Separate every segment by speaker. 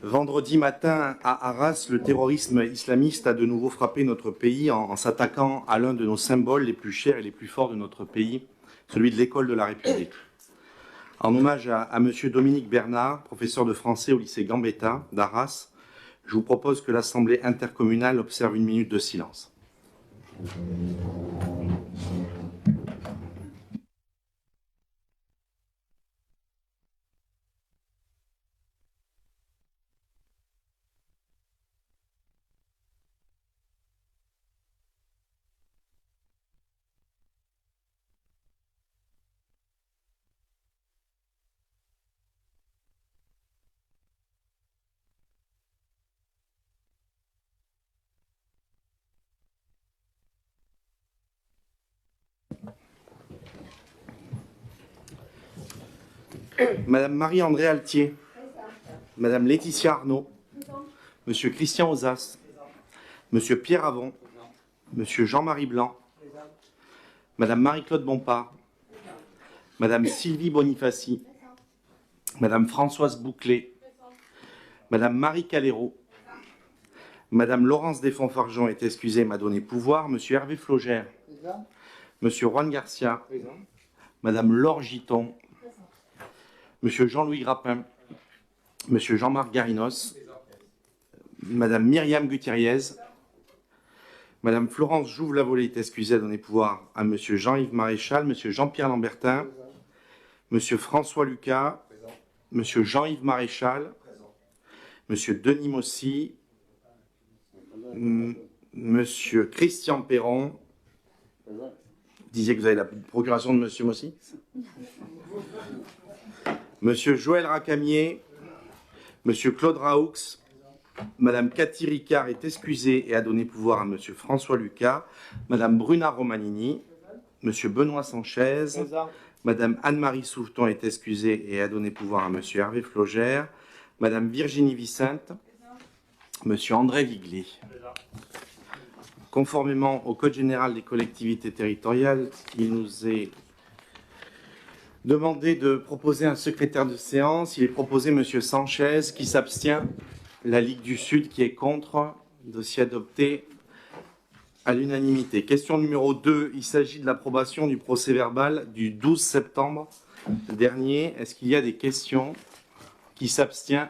Speaker 1: Vendredi matin, à Arras, le terrorisme islamiste a de nouveau frappé notre pays en s'attaquant à l'un de nos symboles les plus chers et les plus forts de notre pays, celui de l'école de la République. En hommage à M. Dominique Bernard, professeur de français au lycée Gambetta d'Arras, je vous propose que l'Assemblée intercommunale observe une minute de silence. Madame Marie-André Altier, Madame Laetitia Arnaud, Monsieur Christian Ozas, Monsieur Pierre Avon, Monsieur Jean-Marie Blanc, Madame Marie-Claude Bompard, Madame Sylvie Bonifaci, Madame Françoise Bouclé, Madame Marie Calero, Madame Laurence Desfonds-Fargeon est excusée, m'a donné pouvoir, Monsieur Hervé Flogère, Monsieur Juan Garcia, Madame Laure Giton, Monsieur Jean-Louis Grappin, Monsieur Jean-Marc Garinos, Madame Myriam Gutierrez, Madame Florence Jouve-Lavolée est excusée, à donner pouvoir à Monsieur Jean-Yves Maréchal, Monsieur Jean-Pierre Lambertin, Monsieur François Lucas, Monsieur Jean-Yves Maréchal, Monsieur Denis Mossy, Monsieur Christian Perron. Vous disiez que vous avez la procuration de Monsieur Mossy. Monsieur Joël Racamier, Monsieur Claude Raoux, Madame Cathy Ricard est excusée et a donné pouvoir à Monsieur François Lucas, Madame Bruna Romanini, Monsieur Benoît Sanchez, Madame Anne-Marie Souveton est excusée et a donné pouvoir à Monsieur Hervé Flogère, Madame Virginie Vicente, Monsieur André Viglet. Conformément au Code général des collectivités territoriales, il nous est demandé de proposer un secrétaire de séance. Il est proposé Monsieur Sanchez qui s'abstient, la Ligue du Sud qui est contre, dossier adopté à l'unanimité. Question numéro 2, il s'agit de l'approbation du procès-verbal du 12 septembre dernier. Est-ce qu'il y a des questions? Qui s'abstient?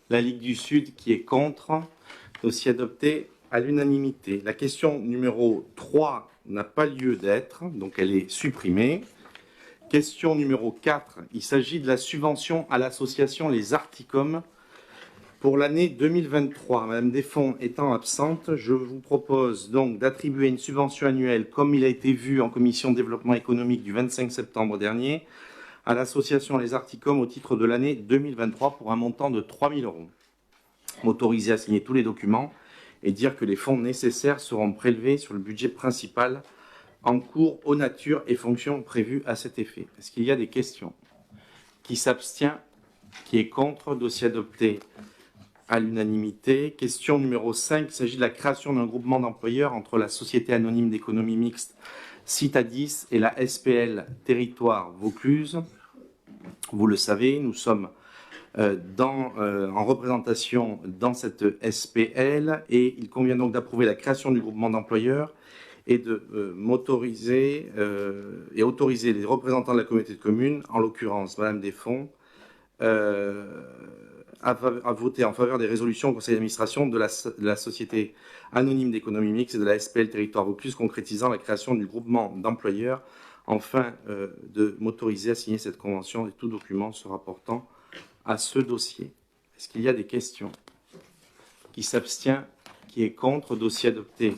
Speaker 1: La Ligue du Sud qui est contre, dossier adopté à l'unanimité. La question numéro 3 n'a pas lieu d'être, donc elle est supprimée. Question numéro 4, il s'agit de la subvention à l'association Les Articom pour l'année 2023. Madame Desfonds étant absente, je vous propose donc d'attribuer une subvention annuelle, comme il a été vu en commission de développement économique du 25 septembre dernier, à l'association Les Articom au titre de l'année 2023 pour un montant de 3 000 €. M'autoriser à signer tous les documents et dire que les fonds nécessaires seront prélevés sur le budget principal en cours aux natures et fonctions prévues à cet effet. Est-ce qu'il y a des questions? Qui s'abstient? Qui est contre? Dossier adopté à l'unanimité. Question numéro 5, il s'agit de la création d'un groupement d'employeurs entre la Société anonyme d'économie mixte Citadis et la SPL Territoire Vaucluse. Vous le savez, nous sommes en représentation dans cette SPL et il convient donc d'approuver la création du groupement d'employeurs et de m'autoriser et autoriser les représentants de la communauté de communes, en l'occurrence Madame Desfonds, à voter en faveur des résolutions au conseil d'administration de la Société anonyme d'économie mixte et de la SPL Territoire Vaucluse concrétisant la création du groupement d'employeurs, afin de m'autoriser à signer cette convention et tout document se rapportant à ce dossier. Est-ce qu'il y a des questions? Qui s'abstient? Qui est contre? Dossier adopté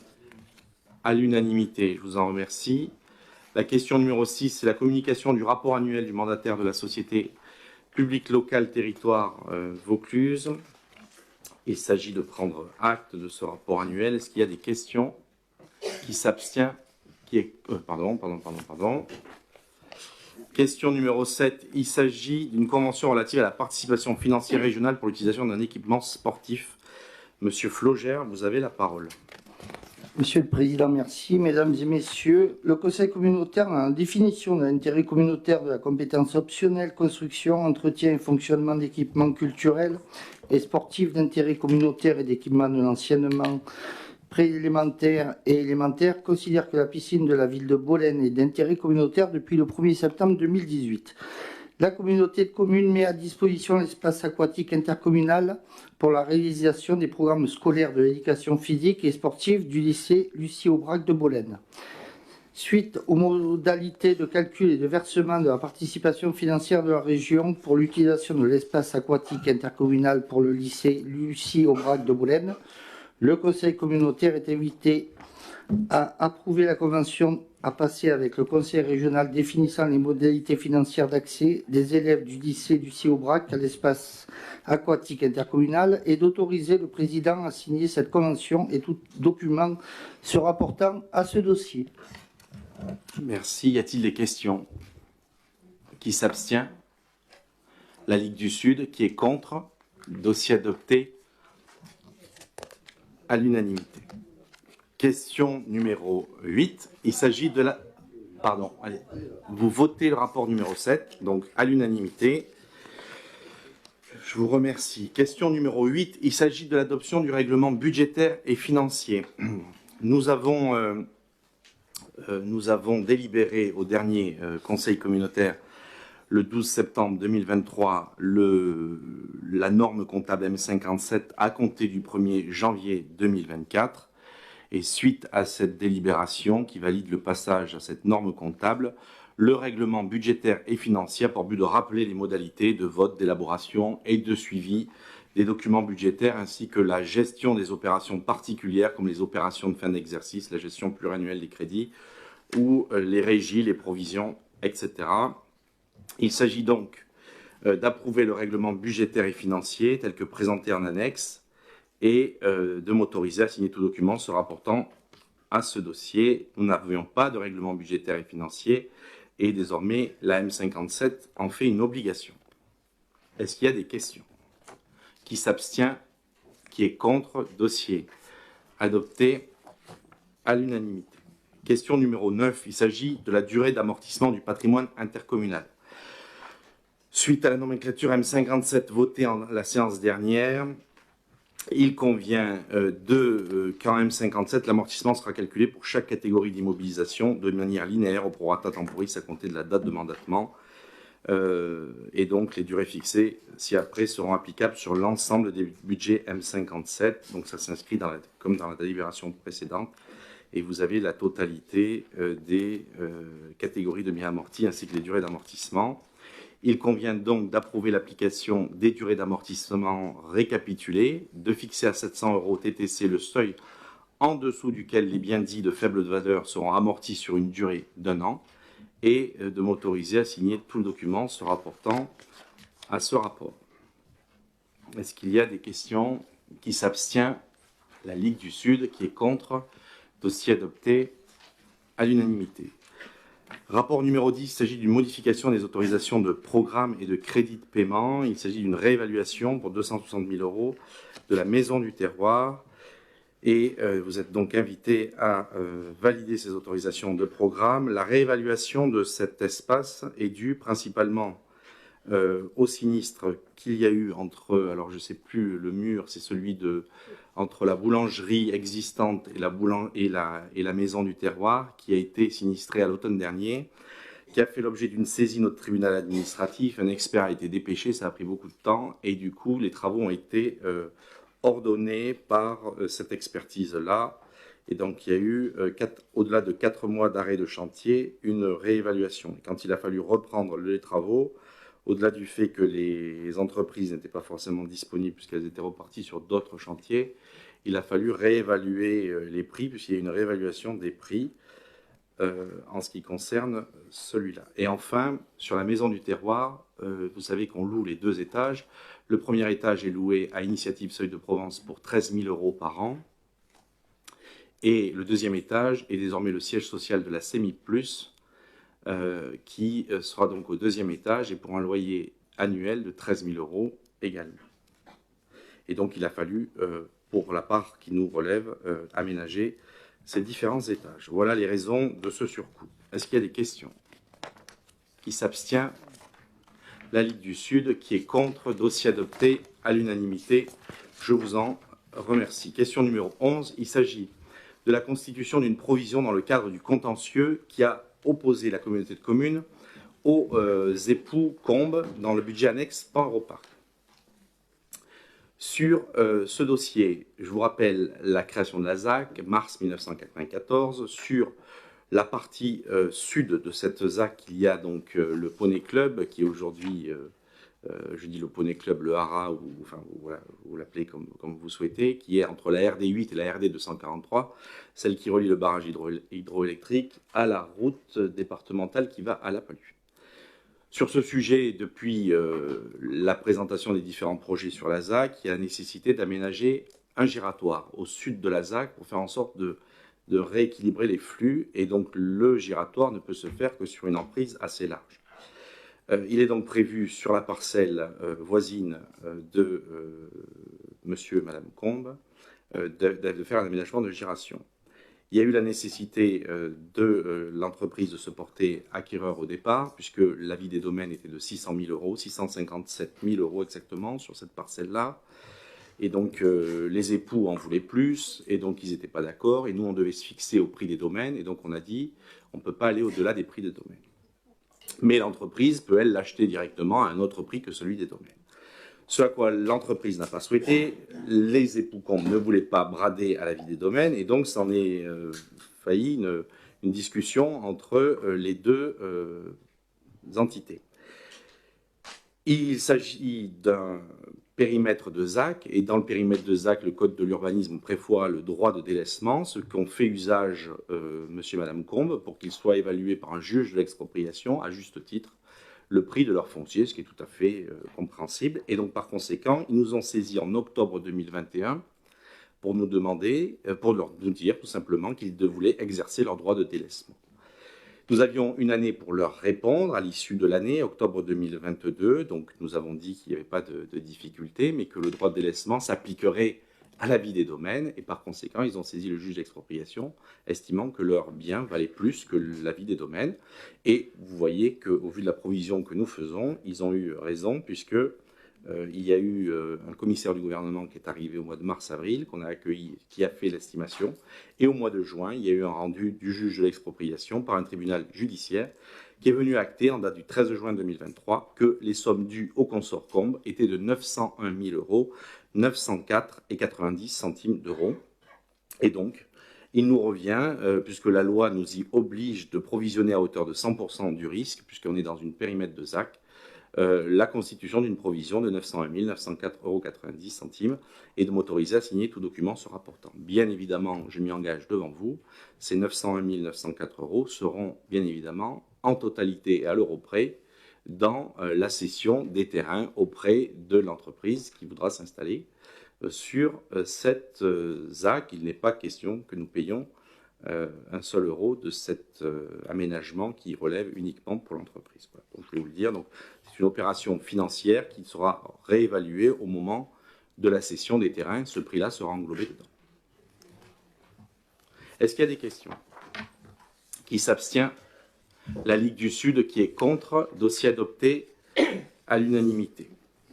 Speaker 1: à l'unanimité. Je vous en remercie. La question numéro 6, c'est la communication du rapport annuel du mandataire de la Société publique locale territoire Vaucluse. Il s'agit de prendre acte de ce rapport annuel. Est-ce qu'il y a des questions? Qui s'abstient? Qui est... Pardon. Question numéro 7, il s'agit d'une convention relative à la participation financière régionale pour l'utilisation d'un équipement sportif. Monsieur Flogère, vous avez la parole.
Speaker 2: Monsieur le Président, merci. Mesdames et Messieurs, le Conseil communautaire, dans la définition de l'intérêt communautaire de la compétence optionnelle construction, entretien et fonctionnement d'équipements culturels et sportifs d'intérêt communautaire et d'équipements de l'enseignement préélémentaire et élémentaire, considère que la piscine de la ville de Bolène est d'intérêt communautaire depuis le 1er septembre 2018. La communauté de communes met à disposition l'espace aquatique intercommunal pour la réalisation des programmes scolaires de l'éducation physique et sportive du lycée Lucie Aubrac de Bolène. Suite aux modalités de calcul et de versement de la participation financière de la région pour l'utilisation de l'espace aquatique intercommunal pour le lycée Lucie Aubrac de Bolène, le conseil communautaire est invité à approuver la convention à passer avec le conseil régional définissant les modalités financières d'accès des élèves du lycée Lucie Aubrac à l'espace aquatique intercommunal et d'autoriser le président à signer cette convention et tout document se rapportant à ce dossier.
Speaker 1: Merci. Y a-t-il des questions? Qui s'abstient? La Ligue du Sud. Qui est contre? Dossier adopté à l'unanimité. Question numéro 8. Il s'agit de la... Pardon, allez. Vous votez le rapport numéro 7, donc à l'unanimité. Je vous remercie. Question numéro 8. Il s'agit de l'adoption du règlement budgétaire et financier. Nous avons délibéré au dernier Conseil communautaire le 12 septembre 2023 la norme comptable M57 à compter du 1er janvier 2024. Et suite à cette délibération qui valide le passage à cette norme comptable, le règlement budgétaire et financier a pour but de rappeler les modalités de vote, d'élaboration et de suivi des documents budgétaires ainsi que la gestion des opérations particulières comme les opérations de fin d'exercice, la gestion pluriannuelle des crédits ou les régies, les provisions, etc. Il s'agit donc d'approuver le règlement budgétaire et financier tel que présenté en annexe et de m'autoriser à signer tout document se rapportant à ce dossier. Nous n'avions pas de règlement budgétaire et financier et désormais la M57 en fait une obligation. Est-ce qu'il y a des questions? Qui s'abstient? Qui est contre? Dossier adopté à l'unanimité. Question numéro 9. Il s'agit de la durée d'amortissement du patrimoine intercommunal. Suite à la nomenclature M57 votée en la séance dernière, il convient qu'en M57, l'amortissement sera calculé pour chaque catégorie d'immobilisation de manière linéaire au prorata temporis à compter de la date de mandatement. Et donc, les durées fixées ci-après seront applicables sur l'ensemble des budgets M57. Donc, ça s'inscrit comme dans la délibération précédente. Et vous avez la totalité des catégories de biens amortis ainsi que les durées d'amortissement. Il convient donc d'approuver l'application des durées d'amortissement récapitulées, de fixer à 700 € TTC le seuil en dessous duquel les biens dits de faible valeur seront amortis sur une durée d'1 an et de m'autoriser à signer tout le document se rapportant à ce rapport. Est-ce qu'il y a des questions? Qui s'abstient? La Ligue du Sud. Qui est contre? Dossier adopté à l'unanimité. Rapport numéro 10, il s'agit d'une modification des autorisations de programme et de crédit de paiement. Il s'agit d'une réévaluation pour 260 000 € de la Maison du Terroir. Et vous êtes donc invité à valider ces autorisations de programme. La réévaluation de cet espace est due principalement au sinistre qu'il y a eu entre, alors je ne sais plus, le mur, c'est celui entre la boulangerie existante et la Maison du Terroir, qui a été sinistrée à l'automne dernier, qui a fait l'objet d'une saisine au tribunal administratif. Un expert a été dépêché, ça a pris beaucoup de temps, et du coup, les travaux ont été ordonnés par cette expertise-là. Et donc, il y a eu, au-delà de 4 mois d'arrêt de chantier, une réévaluation. Et quand il a fallu reprendre les travaux, au-delà du fait que les entreprises n'étaient pas forcément disponibles puisqu'elles étaient reparties sur d'autres chantiers, il a fallu réévaluer les prix puisqu'il y a une réévaluation des prix en ce qui concerne celui-là. Et enfin, sur la Maison du Terroir, vous savez qu'on loue les 2 étages. Le premier étage est loué à Initiative Seuil de Provence pour 13 000 € par an. Et le deuxième étage est désormais le siège social de la CEMI+, qui sera donc au 2e étage et pour un loyer annuel de 13 000 € également. Et donc il a fallu, pour la part qui nous relève, aménager ces différents étages. Voilà les raisons de ce surcoût. Est-ce qu'il y a des questions? Qui s'abstient? La Ligue du Sud. Qui est contre? Dossier adopté à l'unanimité. Je vous en remercie. Question numéro 11. Il s'agit de la constitution d'une provision dans le cadre du contentieux qui a opposé la communauté de communes aux époux Combes dans le budget annexe Port-Europarc. Sur ce dossier, je vous rappelle la création de la ZAC, mars 1994. Sur la partie sud de cette ZAC, il y a donc le Poney Club, qui est aujourd'hui, je dis le Poney Club, le Hara, ou enfin voilà, vous l'appelez comme vous souhaitez, qui est entre la RD 8 et la RD 243, celle qui relie le barrage hydroélectrique à la route départementale qui va à La Palue. Sur ce sujet, depuis la présentation des différents projets sur la ZAC, il y a la nécessité d'aménager un giratoire au sud de la ZAC pour faire en sorte de rééquilibrer les flux, et donc le giratoire ne peut se faire que sur une emprise assez large. Il est donc prévu sur la parcelle voisine de monsieur et madame Combes de faire un aménagement de giration. Il y a eu la nécessité de l'entreprise de se porter acquéreur au départ, puisque l'avis des domaines était de 600 000 euros, 657 000 euros exactement sur cette parcelle-là. Et donc les époux en voulaient plus, et donc ils n'étaient pas d'accord, et nous on devait se fixer au prix des domaines, et donc on a dit on ne peut pas aller au-delà des prix des domaines. Mais l'entreprise peut, elle, l'acheter directement à un autre prix que celui des domaines. Ce à quoi l'entreprise n'a pas souhaité, les époux Combes ne voulaient pas brader à l'avis des domaines, et donc c'en est failli une discussion entre les deux entités. Il s'agit d'un périmètre de ZAC, et dans le périmètre de ZAC, le Code de l'urbanisme prévoit le droit de délaissement, ce qu'ont fait usage monsieur et madame Combes pour qu'il soit évalué par un juge de l'expropriation, à juste titre, le prix de leur foncier, ce qui est tout à fait compréhensible. Et donc, par conséquent, ils nous ont saisis en octobre 2021 pour nous demander, pour nous dire tout simplement qu'ils voulaient exercer leur droit de délaissement. Nous avions une année pour leur répondre à l'issue de l'année, octobre 2022. Donc, nous avons dit qu'il n'y avait pas de difficulté, mais que le droit de délaissement s'appliquerait à l'avis des domaines. Et par conséquent, ils ont saisi le juge d'expropriation, estimant que leur bien valait plus que l'avis des domaines. Et vous voyez qu'au vu de la provision que nous faisons, ils ont eu raison, puisque il y a eu un commissaire du gouvernement qui est arrivé au mois de mars-avril, qu'on a accueilli, qui a fait l'estimation. Et au mois de juin, il y a eu un rendu du juge de l'expropriation par un tribunal judiciaire qui est venu acter, en date du 13 juin 2023, que les sommes dues au consort Combes étaient de 901 000 euros, 904,90 centimes d'euros. Et donc, il nous revient, puisque la loi nous y oblige de provisionner à hauteur de 100% du risque, puisqu'on est dans une périmètre de ZAC, la constitution d'une provision de 901 904,90 euros et de m'autoriser à signer tout document se rapportant. Bien évidemment, je m'y engage devant vous, ces 901 904 euros seront bien évidemment en totalité et à l'euro près dans la cession des terrains auprès de l'entreprise qui voudra s'installer sur cette ZAC. Il n'est pas question que nous payions un seul euro de cet aménagement qui relève uniquement pour l'entreprise. Voilà. Donc, je voulais vous le dire. Donc, c'est une opération financière qui sera réévaluée au moment de la cession des terrains. Ce prix-là sera englobé dedans. Est-ce qu'il y a des questions? Qui s'abstient? La Ligue du Sud qui est contre. Dossier adopté à l'unanimité.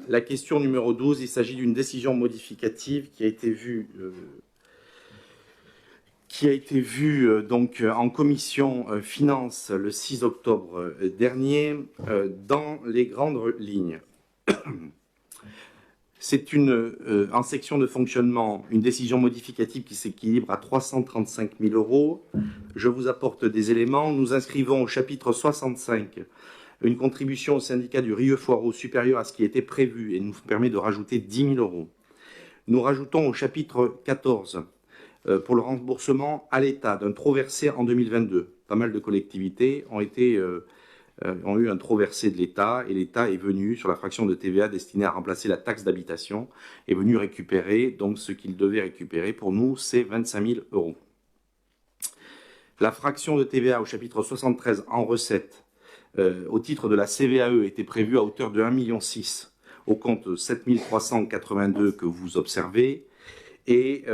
Speaker 1: La question numéro 12, il s'agit d'une décision modificative qui a été vue donc en commission finance le 6 octobre dernier dans les grandes lignes. C'est en section de fonctionnement, une décision modificative qui s'équilibre à 335 000 euros. Je vous apporte des éléments. Nous inscrivons au chapitre 65 une contribution au syndicat du Rieux-Foireau supérieure à ce qui était prévu et nous permet de rajouter 10 000 euros. Nous rajoutons au chapitre 14 pour le remboursement à l'État d'un trop versé en 2022. Pas mal de collectivités ont eu un trop versé de l'État et l'État est venu, sur la fraction de TVA destinée à remplacer la taxe d'habitation, est venu récupérer donc ce qu'il devait récupérer. Pour nous, c'est 25 000 euros. La fraction de TVA au chapitre 73 en recettes au titre de la CVAE était prévue à hauteur de 1,6 million au compte 7 382 que vous observez. Et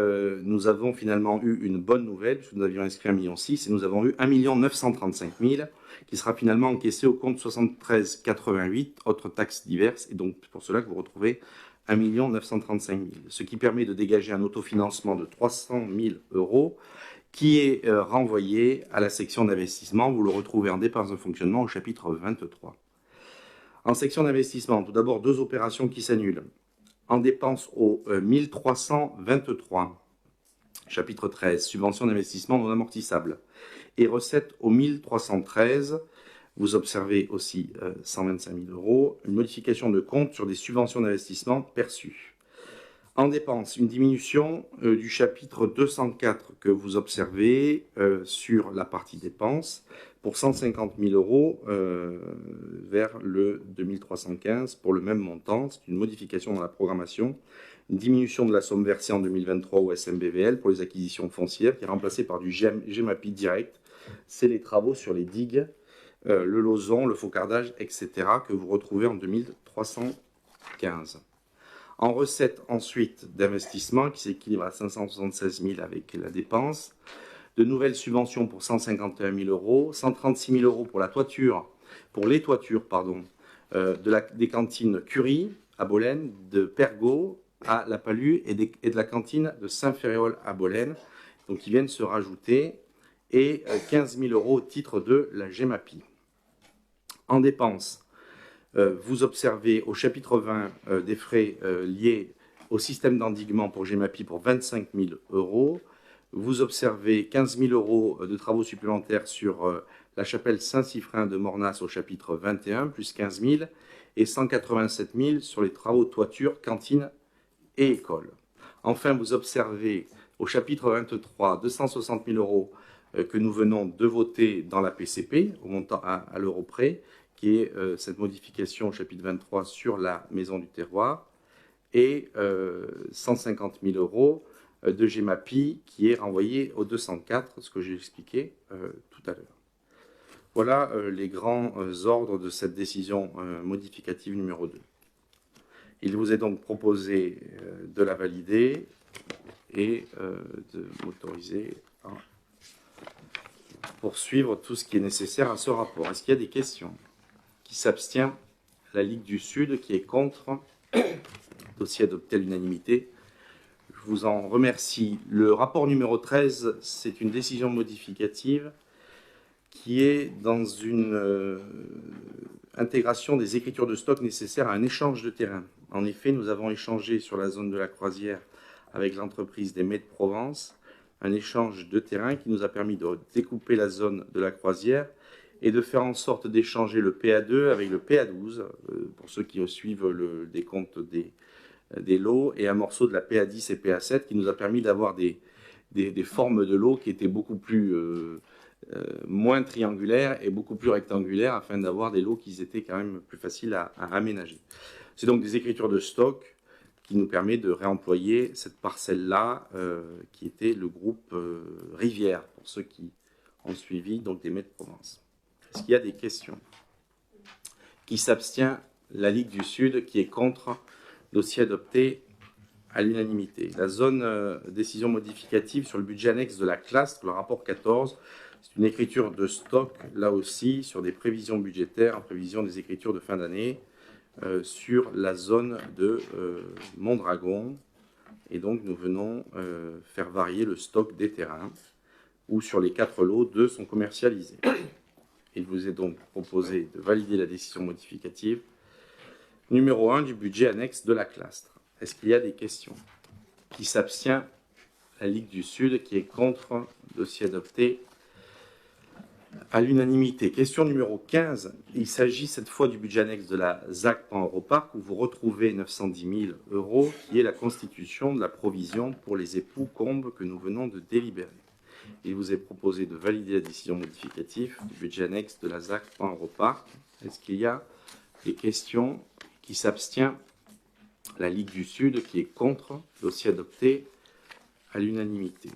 Speaker 1: nous avons finalement eu une bonne nouvelle, puisque nous avions inscrit 1,6 million, et nous avons eu 1 935 000, qui sera finalement encaissé au compte 73,88, autres taxes diverses, et donc c'est pour cela que vous retrouvez 1 935 000, ce qui permet de dégager un autofinancement de 300 000 euros, qui est renvoyé à la section d'investissement. Vous le retrouvez en dépenses de fonctionnement au chapitre 23. En section d'investissement, tout d'abord, 2 opérations qui s'annulent. En dépenses au 1323, chapitre 13, subvention d'investissement non amortissable, et recettes au 1313, vous observez aussi 125 000 euros, une modification de compte sur des subventions d'investissement perçues. En dépenses, une diminution du chapitre 204 que vous observez sur la partie dépenses pour 150 000 euros vers le 2315 pour le même montant. C'est une modification dans la programmation, une diminution de la somme versée en 2023 au SMBVL pour les acquisitions foncières qui est remplacée par du GEMAPI direct. C'est les travaux sur les digues, le lozon, le faucardage, etc. que vous retrouvez en 2315. En recettes ensuite d'investissement qui s'équilibre à 576 000 avec la dépense, de nouvelles subventions pour 151 000 euros, 136 000 euros pour les toitures des cantines Curie à Bolène, de Pergot à La Palue et de la cantine de Saint-Ferréol à Bolène, donc qui viennent se rajouter, et 15 000 euros au titre de la GEMAPI. En dépenses, vous observez au chapitre 20 des frais liés au système d'endiguement pour GEMAPI pour 25 000 euros. Vous observez 15 000 euros de travaux supplémentaires sur la chapelle Saint-Siffrin de Mornas au chapitre 21, plus 15 000, et 187 000 sur les travaux de toiture, cantine et école. Enfin, vous observez au chapitre 23 260 000 euros que nous venons de voter dans la PCP, au montant à l'euro près, qui est cette modification au chapitre 23 sur la maison du terroir, et 150 000 euros de GEMAPI qui est renvoyé au 204, ce que j'ai expliqué tout à l'heure. Voilà les grands ordres de cette décision modificative numéro 2. Il vous est donc proposé de la valider et de m'autoriser à poursuivre tout ce qui est nécessaire à ce rapport. Est-ce qu'il y a des questions? Qui s'abstient? La Ligue du Sud. Qui est contre? Dossier adopté à l'unanimité. Je vous en remercie. Le rapport numéro 13, c'est une décision modificative qui est dans une intégration des écritures de stock nécessaires à un échange de terrain. En effet, nous avons échangé sur la zone de la Croisière avec l'entreprise des Mets de Provence, un échange de terrain qui nous a permis de découper la zone de la Croisière et de faire en sorte d'échanger le PA2 avec le PA12, pour ceux qui suivent le décompte des lots, et un morceau de la PA10 et PA7 qui nous a permis d'avoir des formes de lots qui étaient beaucoup plus moins triangulaires et beaucoup plus rectangulaires afin d'avoir des lots qui étaient quand même plus faciles à aménager. C'est donc des écritures de stock qui nous permet de réemployer cette parcelle-là qui était le groupe Rivière, pour ceux qui ont suivi donc des Mets de Provence. Est-ce qu'il y a des questions? Qui s'abstient? La Ligue du Sud. Qui est contre? Dossier adopté à l'unanimité. La zone décision modificative sur le budget annexe de la classe, le rapport 14, c'est une écriture de stock, là aussi, sur des prévisions budgétaires, en prévision des écritures de fin d'année, sur la zone de Mondragon. Et donc, nous venons faire varier le stock des terrains, où sur les 4 lots, 2 sont commercialisés. Il vous est donc proposé de valider la décision modificative numéro 1 du budget annexe de la classe. Est-ce qu'il y a des questions? Qui s'abstient? La Ligue du Sud. Qui est contre? Dossier adopté à l'unanimité. Question numéro 15. Il s'agit cette fois du budget annexe de la ZAC Pan-Europarc où vous retrouvez 910 000 euros qui est la constitution de la provision pour les époux Combes que nous venons de délibérer. Il vous est proposé de valider la décision modificative du budget annexe de la ZAC Pan-Europarc. Est-ce qu'il y a des questions? Qui s'abstient? La Ligue du Sud. Qui est contre? Dossier adopté à l'unanimité.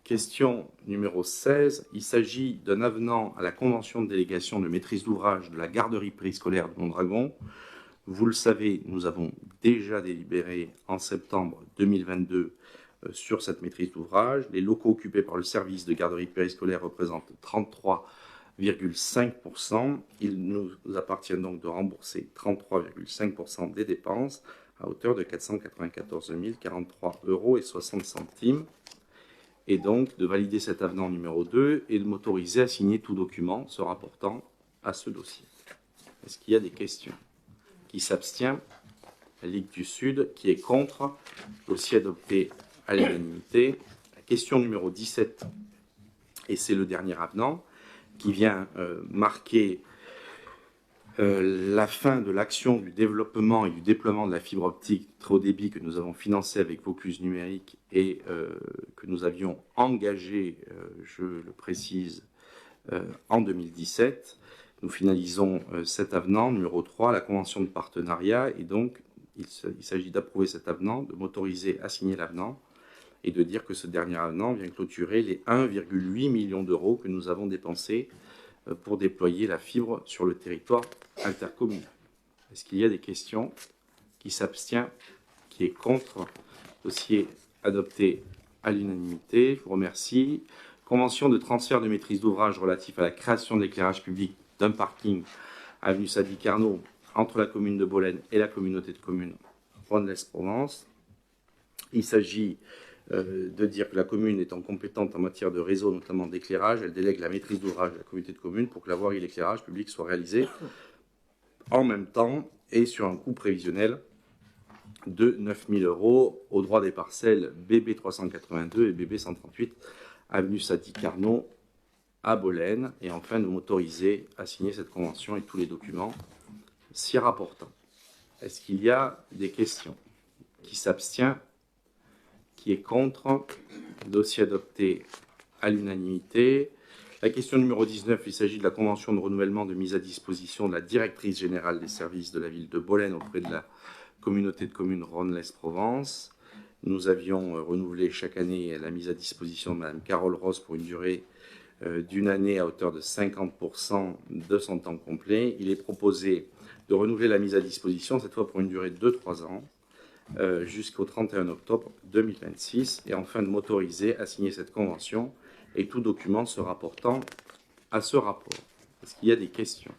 Speaker 1: Question numéro 16. Il s'agit d'un avenant à la convention de délégation de maîtrise d'ouvrage de la garderie périscolaire de Mondragon. Vous le savez, nous avons déjà délibéré en septembre 2022 sur cette maîtrise d'ouvrage. Les locaux occupés par le service de garderie périscolaire représentent 33,5%. Il nous appartient donc de rembourser 33,5% des dépenses à hauteur de 494 043,60 euros. Et donc de valider cet avenant numéro 2 et de m'autoriser à signer tout document se rapportant à ce dossier. Est-ce qu'il y a des questions? Qui s'abstient? La Ligue du Sud. Qui est contre? Dossier adopté à l'unanimité. La question numéro 17, et c'est le dernier avenant, qui vient marquer la fin de l'action du développement et du déploiement de la fibre optique très haut débit que nous avons financé avec Vocus Numérique et que nous avions engagé, je le précise, en 2017. Nous finalisons cet avenant numéro 3, la convention de partenariat, et donc il s'agit d'approuver cet avenant, de m'autoriser à signer l'avenant et de dire que ce dernier avenant vient clôturer les 1,8 million d'euros que nous avons dépensés pour déployer la fibre sur le territoire intercommunal. Est-ce qu'il y a des questions? Qui s'abstient? Qui est contre? Dossier adopté à l'unanimité. Je vous remercie. Convention de transfert de maîtrise d'ouvrage relatif à la création de l'éclairage public d'un parking avenue Sadi Carnot entre la commune de Bolène et la communauté de communes Rhône-Lens-Provence. Il s'agit de dire que la commune étant compétente en matière de réseau, notamment d'éclairage, elle délègue la maîtrise d'ouvrage à la communauté de communes pour que la voirie et l'éclairage public soient réalisés en même temps et sur un coût prévisionnel de 9 000 euros au droit des parcelles BB 382 et BB 138 avenue Sadi Carnot à Bolène, et enfin de m'autoriser à signer cette convention et tous les documents s'y rapportant. Est-ce qu'il y a des questions? Qui s'abstient? Qui est contre? Dossier adopté à l'unanimité. La question numéro 19, il s'agit de la convention de renouvellement de mise à disposition de la directrice générale des services de la ville de Bolène auprès de la communauté de communes Rhône-Lens-Provence. Nous avions renouvelé chaque année la mise à disposition de Mme Carole Ross pour une durée d'une année à hauteur de 50% de son temps complet. Il est proposé de renouveler la mise à disposition, cette fois pour une durée de 3 ans, jusqu'au 31 octobre 2026, et enfin de m'autoriser à signer cette convention et tout document se rapportant à ce rapport. Est-ce qu'il y a des questions?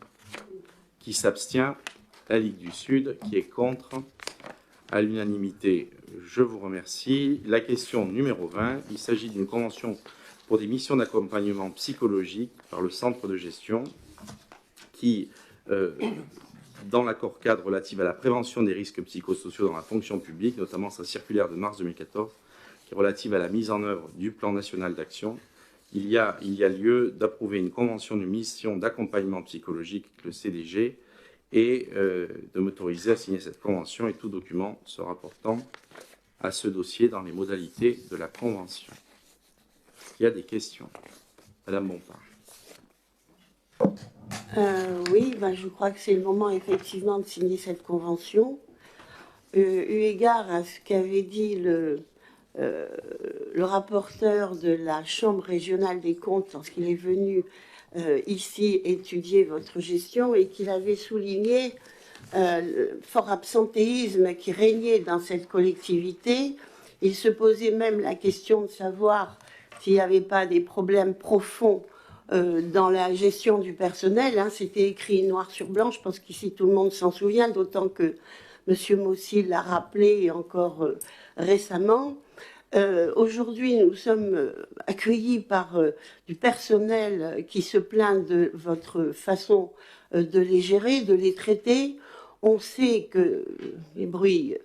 Speaker 1: Qui s'abstient? La Ligue du Sud. Qui est contre? À l'unanimité, je vous remercie. La question numéro 20, il s'agit d'une convention pour des missions d'accompagnement psychologique par le centre de gestion qui, dans l'accord cadre relatif à la prévention des risques psychosociaux dans la fonction publique, notamment sa circulaire de mars 2014, qui est relative à la mise en œuvre du plan national d'action, il y a lieu d'approuver une convention de mission d'accompagnement psychologique, le CDG, et de m'autoriser à signer cette convention et tout document se rapportant à ce dossier dans les modalités de la convention. Il y a des questions. Madame Bompard.
Speaker 3: Oui, je crois que c'est le moment effectivement de signer cette convention. Eu égard à ce qu'avait dit le rapporteur de la Chambre régionale des comptes lorsqu'il est venu ici étudier votre gestion et qu'il avait souligné le fort absentéisme qui régnait dans cette collectivité. Il se posait même la question de savoir s'il n'y avait pas des problèmes profonds dans la gestion du personnel. C'était écrit noir sur blanc, je pense qu'ici tout le monde s'en souvient, d'autant que M. Mossy l'a rappelé encore récemment. Aujourd'hui, nous sommes accueillis par du personnel qui se plaint de votre façon de les gérer, de les traiter. On sait que les bruits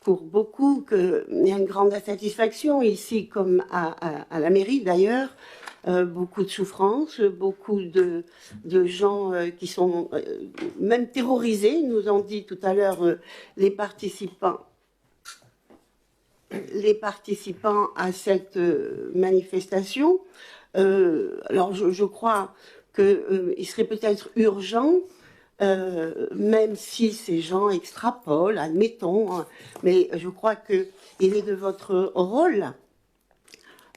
Speaker 3: courent beaucoup, qu'il y a une grande insatisfaction ici, comme à la mairie d'ailleurs. Beaucoup de souffrance, beaucoup de gens qui sont même terrorisés, nous ont dit tout à l'heure les participants à cette manifestation. Alors je crois qu'il serait peut-être urgent, même si ces gens extrapolent, admettons, mais je crois qu'il est de votre rôle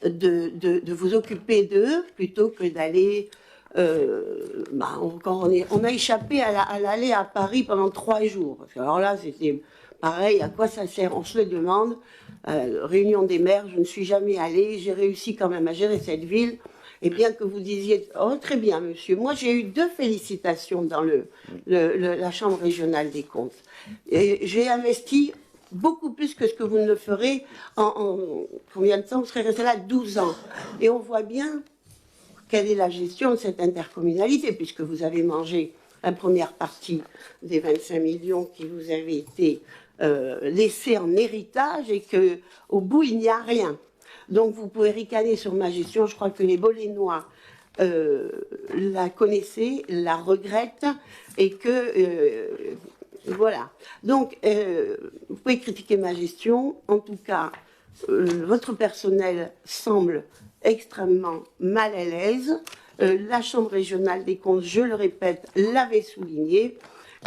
Speaker 3: de vous occuper d'eux plutôt que d'aller... on a échappé à l'aller à Paris pendant 3 jours. Parce que alors là, c'était pareil, à quoi ça sert? On se le demande. réunion des maires, je ne suis jamais allée, j'ai réussi quand même à gérer cette ville. Et bien que vous disiez, oh très bien monsieur, moi j'ai eu 2 félicitations dans la Chambre régionale des comptes. Et j'ai investi beaucoup plus que ce que vous ne le ferez en combien de temps? Vous serez resté là 12 ans. Et on voit bien quelle est la gestion de cette intercommunalité, puisque vous avez mangé la première partie des 25 millions qui vous avaient été laissés en héritage et qu'au bout, il n'y a rien. Donc vous pouvez ricaner sur ma gestion. Je crois que les Bolénois la connaissaient, la regrettent et que... voilà. Donc, vous pouvez critiquer ma gestion. En tout cas, votre personnel semble extrêmement mal à l'aise. La Chambre régionale des comptes, je le répète, l'avait souligné.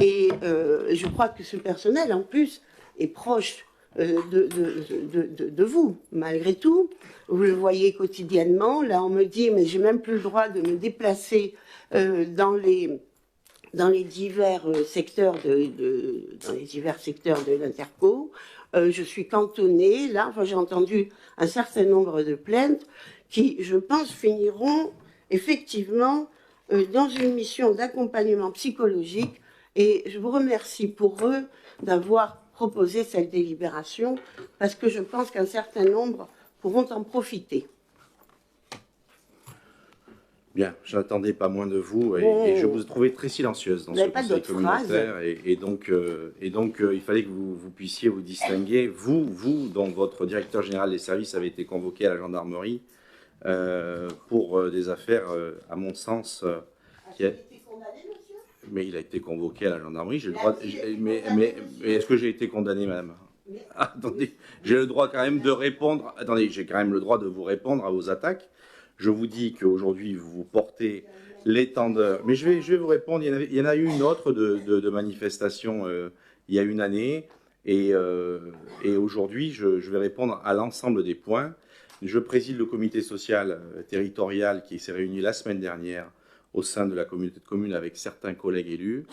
Speaker 3: Et je crois que ce personnel, en plus, est proche de vous, malgré tout. Vous le voyez quotidiennement. Là, on me dit, mais j'ai même plus le droit de me déplacer dans les divers secteurs de l'Interco. Je suis cantonnée. Là, enfin, j'ai entendu un certain nombre de plaintes qui, je pense, finiront effectivement dans une mission d'accompagnement psychologique. Et je vous remercie pour eux d'avoir proposé cette délibération, parce que je pense qu'un certain nombre pourront en profiter.
Speaker 1: Bien, je n'attendais pas moins de vous et je vous ai trouvé très silencieuse dans ce conseil communautaire et donc il fallait que vous puissiez vous distinguer. Vous, dont votre directeur général des services avait été convoqué à la gendarmerie pour des affaires, à mon sens, mais il a été convoqué à la gendarmerie. J'ai le droit. Mais est-ce que j'ai été condamné, madame? Attendez, j'ai le droit quand même de répondre. Attendez, j'ai quand même le droit de vous répondre à vos attaques. Je vous dis qu'aujourd'hui, vous portez l'étendard. Mais je vais vous répondre. Il y en a eu une autre de manifestation il y a une année. Et aujourd'hui, je vais répondre à l'ensemble des points. Je préside le comité social territorial qui s'est réuni la semaine dernière au sein de la communauté de communes avec certains collègues élus.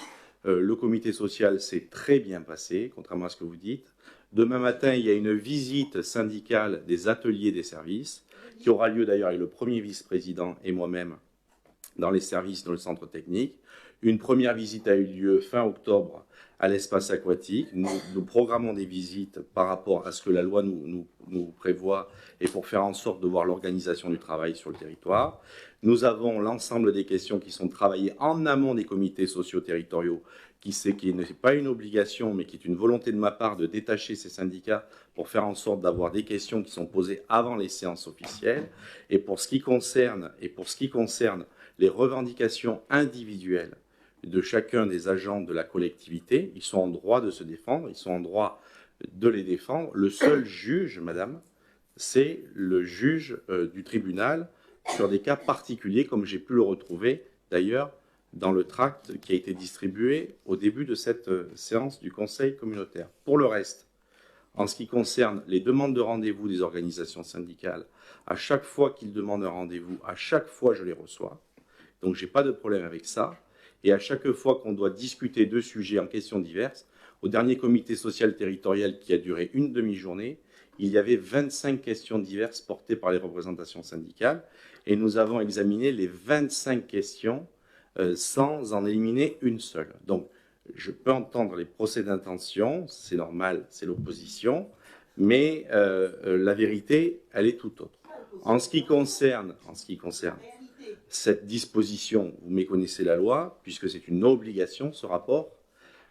Speaker 1: Le comité social s'est très bien passé, contrairement à ce que vous dites. Demain matin, il y a une visite syndicale des ateliers des services, qui aura lieu d'ailleurs avec le premier vice-président et moi-même dans les services, dans le centre technique. Une première visite a eu lieu fin octobre à l'espace aquatique. Nous programmons des visites par rapport à ce que la loi nous prévoit et pour faire en sorte de voir l'organisation du travail sur le territoire. Nous avons l'ensemble des questions qui sont travaillées en amont des comités sociaux territoriaux, qui n'est pas une obligation, mais qui est une volonté de ma part de détacher ces syndicats pour faire en sorte d'avoir des questions qui sont posées avant les séances officielles. Et pour ce qui concerne les revendications individuelles de chacun des agents de la collectivité, ils sont en droit de se défendre, ils sont en droit de les défendre. Le seul juge, madame, c'est le juge du tribunal sur des cas particuliers, comme j'ai pu le retrouver d'ailleurs dans le tract qui a été distribué au début de cette séance du Conseil communautaire. Pour le reste, en ce qui concerne les demandes de rendez-vous des organisations syndicales, à chaque fois qu'ils demandent un rendez-vous, à chaque fois je les reçois. Donc je n'ai pas de problème avec ça. Et à chaque fois qu'on doit discuter de sujets en questions diverses, au dernier comité social territorial qui a duré une demi-journée, il y avait 25 questions diverses portées par les représentations syndicales. Et nous avons examiné les 25 questions sans en éliminer une seule. Donc, je peux entendre les procès d'intention, c'est normal, c'est l'opposition, mais la vérité, elle est tout autre. En ce qui concerne cette disposition, vous méconnaissez la loi, puisque c'est une obligation, ce rapport,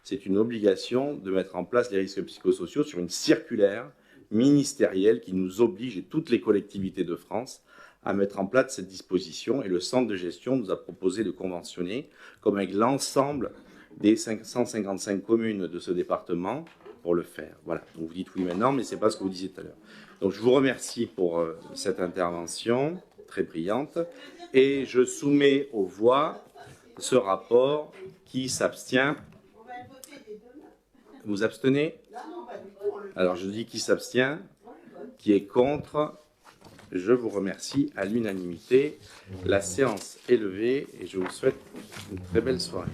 Speaker 1: c'est une obligation de mettre en place les risques psychosociaux sur une circulaire ministérielle qui nous oblige, et toutes les collectivités de France, à mettre en place cette disposition. Et le centre de gestion nous a proposé de conventionner, comme avec l'ensemble des 555 communes de ce département, pour le faire. Voilà, donc vous dites oui maintenant, mais ce n'est pas ce que vous disiez tout à l'heure. Donc je vous remercie pour cette intervention très brillante, et je soumets aux voix ce rapport. Qui s'abstient? Vous abstenez? Alors je dis qui s'abstient, qui est contre. Je vous remercie à l'unanimité. La séance est levée et je vous souhaite une très belle soirée.